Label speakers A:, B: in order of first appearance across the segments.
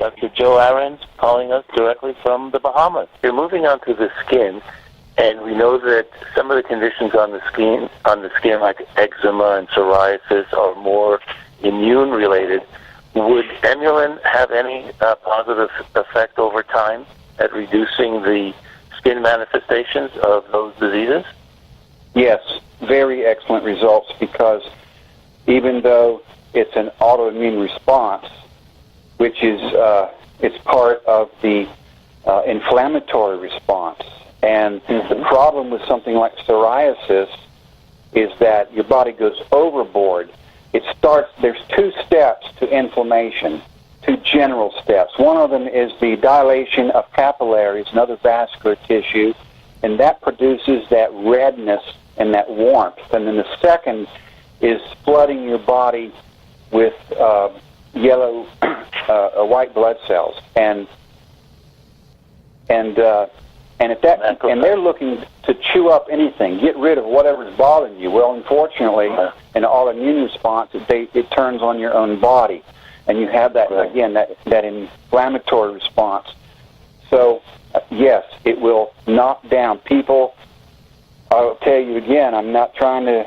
A: Dr. Joe Ahrens calling us directly from the Bahamas. We're moving on to the skin, and we know that some of the conditions on the skin like eczema and psoriasis are more immune-related. Would Emulin have any positive effect over time at reducing the skin manifestations of those diseases?
B: Yes, very excellent results, because even though it's an autoimmune response, which is it's part of the inflammatory response. And the problem with something like psoriasis is that your body goes overboard. There's two steps to inflammation, two general steps. One of them is the dilation of capillaries and other vascular tissue, and that produces that redness and that warmth. And then the second is flooding your body with yellow, white blood cells, and they're looking to chew up anything, get rid of whatever's bothering you. Well, unfortunately, in an autoimmune response, it turns on your own body, and you have that again, that inflammatory response. So, yes, it will knock down people. I'll tell you again, I'm not trying to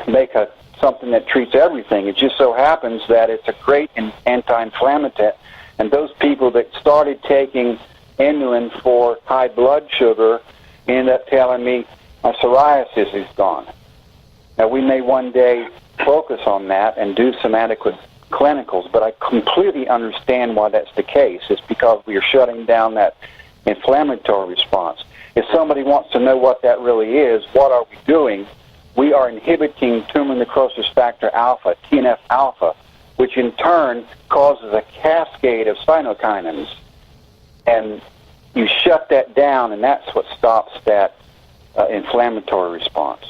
B: make something that treats everything. It just so happens that it's a great anti-inflammatory, and those people that started taking Emulin for high blood sugar end up telling me my psoriasis is gone. Now, we may one day focus on that and do some adequate clinicals, but I completely understand why that's the case. It's because we are shutting down that inflammatory response. If somebody wants to know what that really is, what are we doing? We are inhibiting tumor necrosis factor alpha, TNF alpha, which in turn causes a cascade of cytokinins. And you shut that down, and that's what stops that inflammatory response.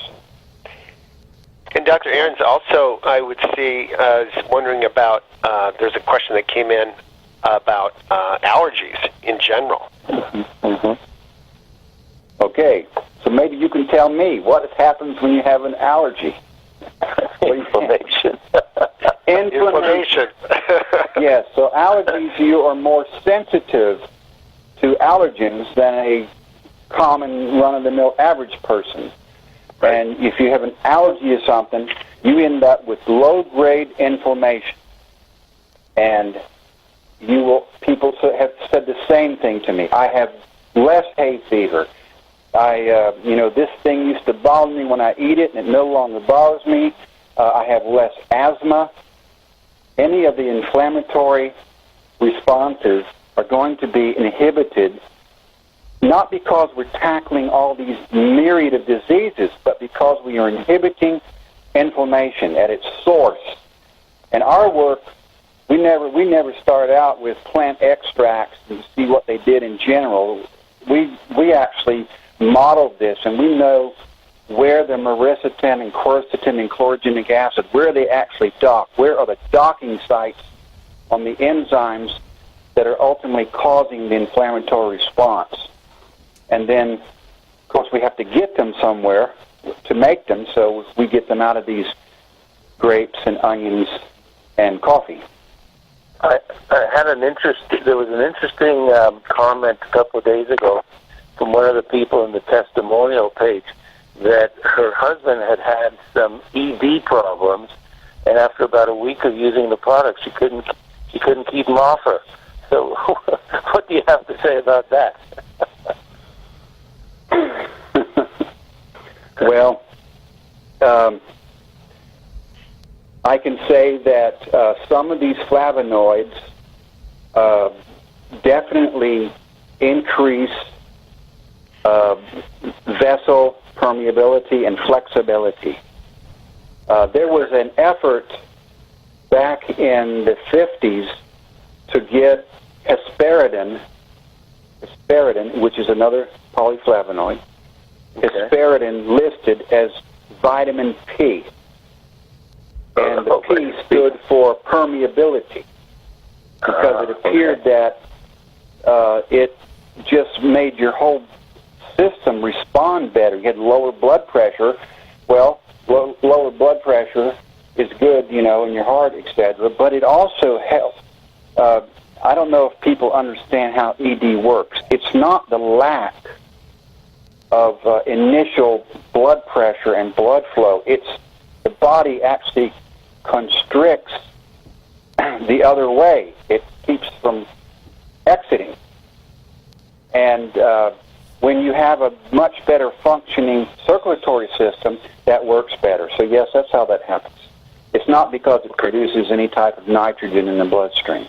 C: And Dr. Ahrens, also, I would see, I was wondering about, there's a question that came in about allergies in general.
B: Okay, so maybe you can tell me what happens when you have an allergy.
A: Inflammation.
B: Inflammation. Yes, so allergies, you are more sensitive to allergens than a common run-of-the-mill average person. Right. And if you have an allergy to something, you end up with low-grade inflammation. And people have said the same thing to me. I have less hay fever. This thing used to bother me when I eat it, and it no longer bothers me. I have less asthma. Any of the inflammatory responses are going to be inhibited, not because we're tackling all these myriad of diseases, but because we are inhibiting inflammation at its source. And our work, we never started out with plant extracts and see what they did in general. We actually modeled this, and we know where the myricetin and quercetin and chlorogenic acid, where they actually dock, where are the docking sites on the enzymes that are ultimately causing the inflammatory response. And then, of course, we have to get them somewhere to make them, so we get them out of these grapes and onions and coffee.
A: I had there was an interesting comment a couple of days ago from one of the people in the testimonial page that her husband had some ED problems, and after about a week of using the product, she couldn't keep them off her. So, what do you have to say about that?
B: Well, I can say that some of these flavonoids definitely increase vessel permeability and flexibility. There was an effort back in the 50s to get hesperidin, which is another polyflavonoid, hesperidin listed as vitamin P. And the P stood for permeability, because it appeared that it just made your whole system respond better. You had lower blood pressure. Well, lower blood pressure is good, in your heart, etc., but it also helps I don't know if people understand how ED works. It's not the lack of initial blood pressure and blood flow. It's the body actually constricts the other way. It keeps from exiting. And when you have a much better functioning circulatory system, that works better. So yes, that's how that happens. It's not because it produces any type of nitrogen in the bloodstream.